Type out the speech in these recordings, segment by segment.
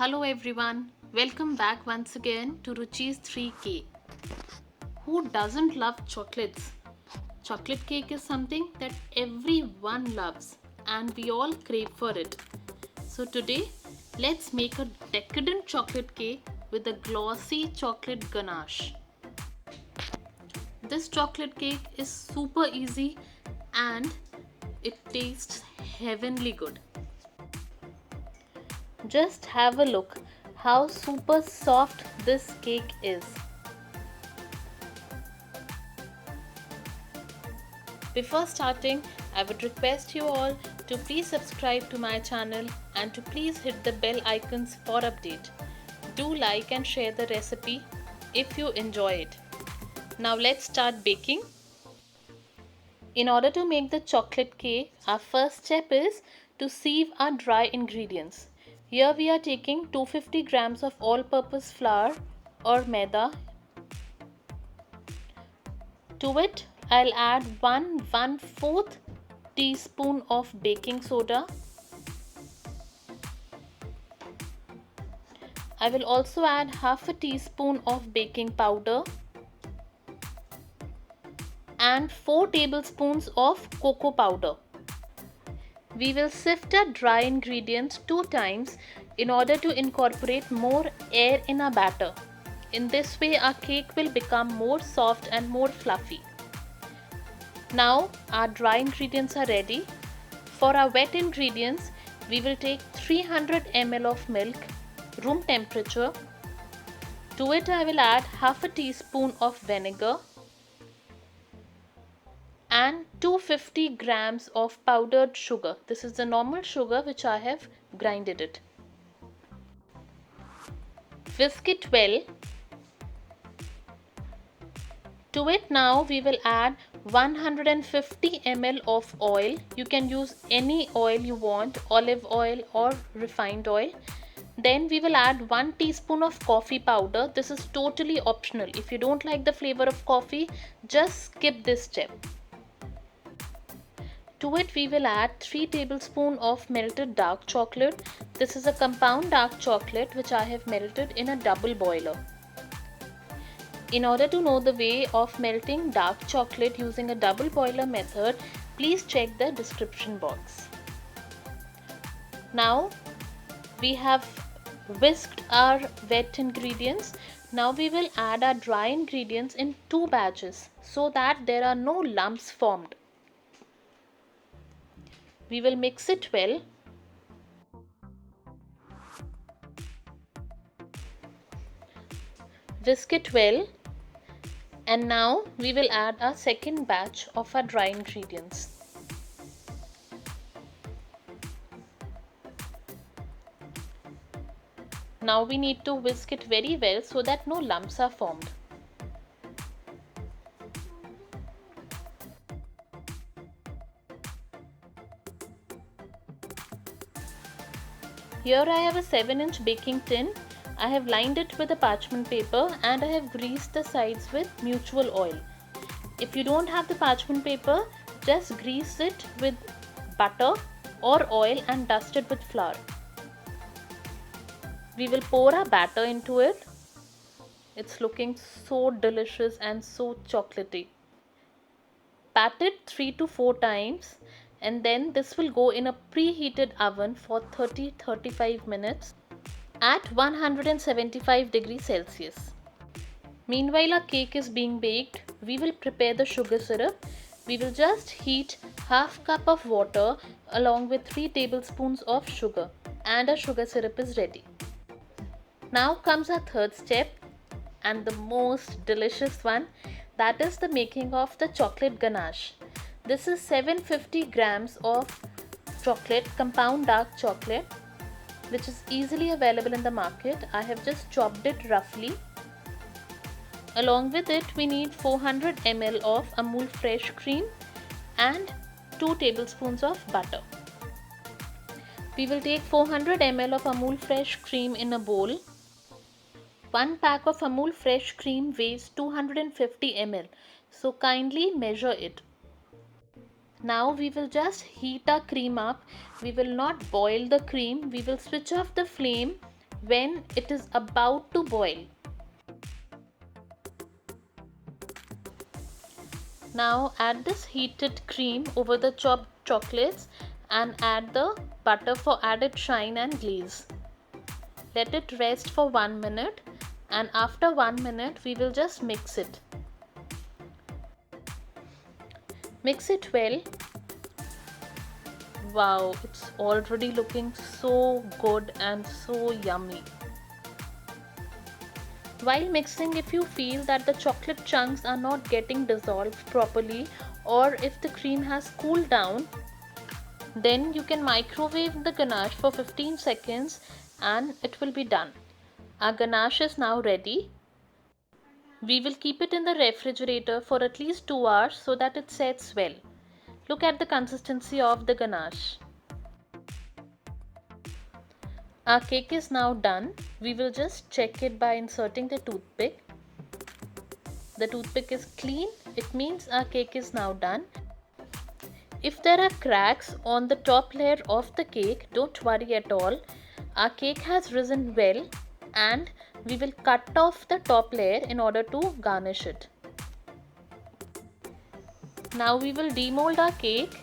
Hello everyone, welcome back once again to Ruchi's 3K. Who doesn't love chocolates? Chocolate cake is something that everyone loves and we all crave for it. So today, let's make a decadent chocolate cake with a glossy chocolate ganache. This chocolate cake is super easy and it tastes heavenly good. Just have a look how super soft this cake is. Before starting, I would request you all to please subscribe to my channel and to please hit the bell icons for update. Do like and share the recipe if you enjoy it. Now let's start baking. In order to make the chocolate cake, our first step is to sieve our dry ingredients. Here we are taking 250 grams of all-purpose flour or maida. To it, I'll add 1/4 teaspoon of baking soda. I will also add half a teaspoon of baking powder and 4 tablespoons of cocoa powder. We will sift our dry ingredients 2 times in order to incorporate more air in our batter. In this way, our cake will become more soft and more fluffy. Now our dry ingredients are ready. For our wet ingredients, we will take 300 ml of milk, room temperature. To it I will add half a teaspoon of vinegar and 250 grams of powdered sugar. This is the normal sugar which I have grinded it. Whisk it well. To it now we will add 150 ml of oil. You can use any oil you want, olive oil or refined oil. Then we will add 1 teaspoon of coffee powder. This is totally optional. If you don't like the flavor of coffee, just skip this step. To it we will add 3 tablespoons of melted dark chocolate. This is a compound dark chocolate which I have melted in a double boiler. In order to know the way of melting dark chocolate using a double boiler method, please check the description box. Now we have whisked our wet ingredients. Now we will add our dry ingredients in 2 batches so that there are no lumps formed. We will mix it well. Whisk it well. And now we will add our second batch of our dry ingredients. Now we need to whisk it very well so that no lumps are formed. Here I have a 7-inch baking tin. I have lined it with a parchment paper and I have greased the sides with mutual oil. If you don't have the parchment paper, just grease it with butter or oil and dust it with flour. We will pour our batter into it. It's looking so delicious and so chocolatey. Pat it 3 to 4 times and then this will go in a preheated oven for 30-35 minutes at 175 degrees Celsius. Meanwhile our cake is being baked, we will prepare the sugar syrup. We will just heat half cup of water along with 3 tablespoons of sugar and our sugar syrup is ready. Now comes our third step and the most delicious one, that is the making of the chocolate ganache. This is 750 grams of chocolate, compound dark chocolate, which is easily available in the market. I have just chopped it roughly. Along with it we need 400 ml of Amul fresh cream and 2 tablespoons of butter. We will take 400 ml of Amul fresh cream in a bowl. 1 pack of Amul fresh cream weighs 250 ml, so kindly measure it. Now we will just heat our cream up. We will not boil the cream. We will switch off the flame when it is about to boil. Now add this heated cream over the chopped chocolates and add the butter for added shine and glaze. Let it rest for 1 minute, and after 1 minute we will just mix it. Mix it well. Wow, it's already looking so good and so yummy. While mixing, if you feel that the chocolate chunks are not getting dissolved properly, or if the cream has cooled down, then you can microwave the ganache for 15 seconds and it will be done. Our ganache is now ready. We will keep it in the refrigerator for at least 2 hours so that it sets well. Look at the consistency of the ganache. Our cake is now done. We will just check it by inserting the toothpick. The toothpick is clean. It means our cake is now done. If there are cracks on the top layer of the cake, don't worry at all. Our cake has risen well, and we will cut off the top layer in order to garnish it. Now we will demold our cake.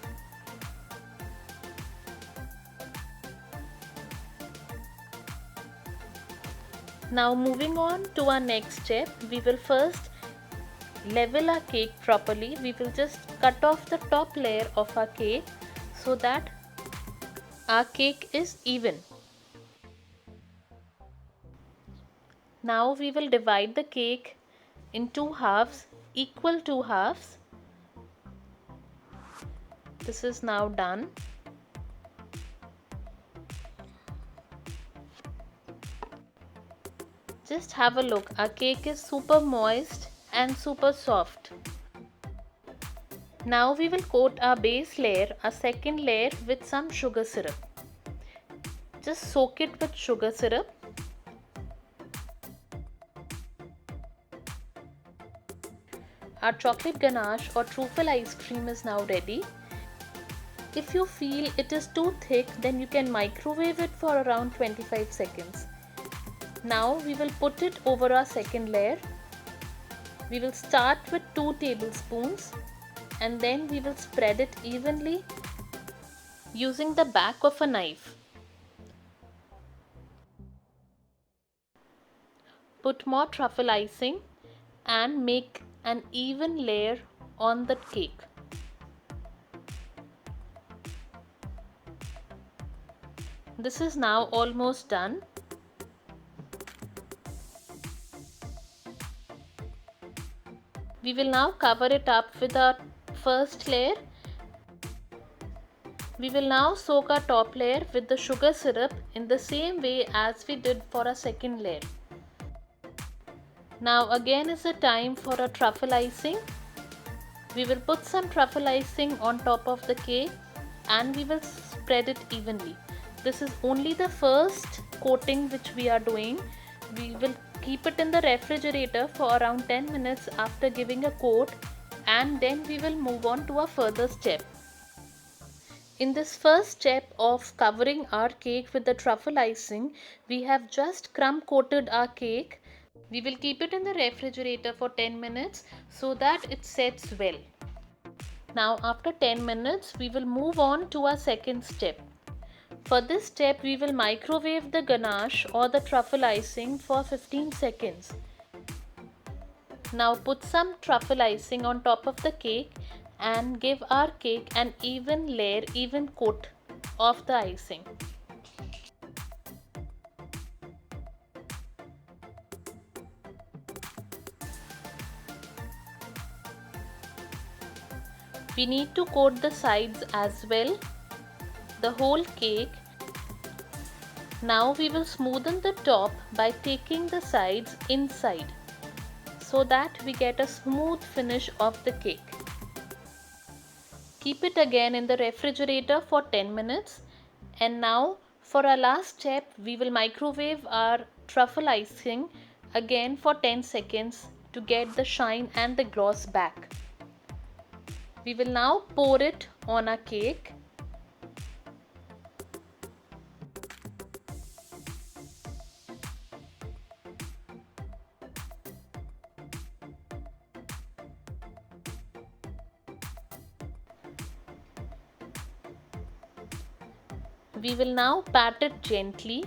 Now moving on to our next step, we will first level our cake properly. We will just cut off the top layer of our cake so that our cake is even. Now we will divide the cake in two halves, equal two halves. This is now done. Just have a look. Our cake is super moist and super soft. Now we will coat our base layer, a second layer, with some sugar syrup. Just soak it with sugar syrup. Our chocolate ganache or truffle ice cream is now ready. If you feel it is too thick, then you can microwave it for around 25 seconds. Now we will put it over our second layer. We will start with 2 tablespoons and then we will spread it evenly using the back of a knife. Put more truffle icing and make an even layer on the cake. This is now almost done. We will now cover it up with our first layer. We will now soak our top layer with the sugar syrup in the same way as we did for our second layer. Now again is the time for a truffle icing. We will put some truffle icing on top of the cake and we will spread it evenly. This is only the first coating which we are doing. We will keep it in the refrigerator for around 10 minutes after giving a coat, and then we will move on to a further step. In this first step of covering our cake with the truffle icing, we have just crumb coated our cake. We will keep it in the refrigerator for 10 minutes so that it sets well. Now after 10 minutes, we will move on to our second step. For this step, we will microwave the ganache or the truffle icing for 15 seconds. Now put some truffle icing on top of the cake and give our cake an even coat of the icing. We need to coat the sides as well, the whole cake. Now we will smoothen the top by taking the sides inside so that we get a smooth finish of the cake. Keep it again in the refrigerator for 10 minutes. And now for our last step, we will microwave our truffle icing again for 10 seconds to get the shine and the gloss back. We will now pour it on our cake. We will now pat it gently.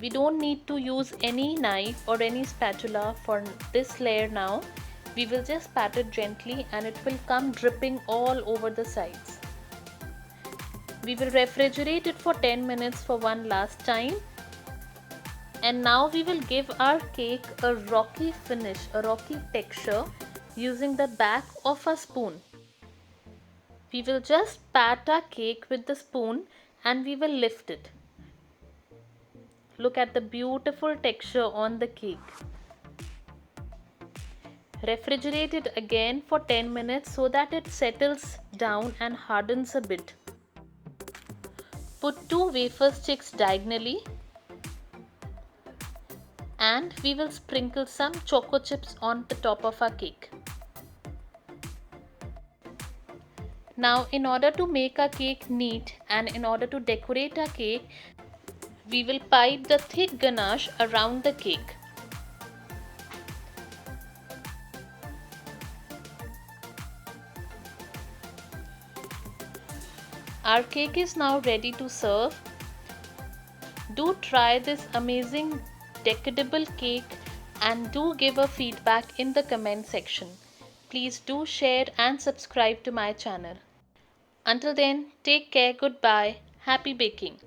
We don't need to use any knife or any spatula for this layer now. We will just pat it gently and it will come dripping all over the sides. We will refrigerate it for 10 minutes for one last time. And now we will give our cake a rocky finish, a rocky texture using the back of a spoon. We will just pat our cake with the spoon and we will lift it. Look at the beautiful texture on the cake. Refrigerate it again for 10 minutes so that it settles down and hardens a bit. Put 2 wafer sticks diagonally and we will sprinkle some choco chips on the top of our cake. Now in order to make our cake neat and in order to decorate our cake, we will pipe the thick ganache around the cake. Our cake is now ready to serve. Do try this amazing decadable cake and do give a feedback in the comment section. Please do share and subscribe to my channel. Until then, take care, goodbye, happy baking.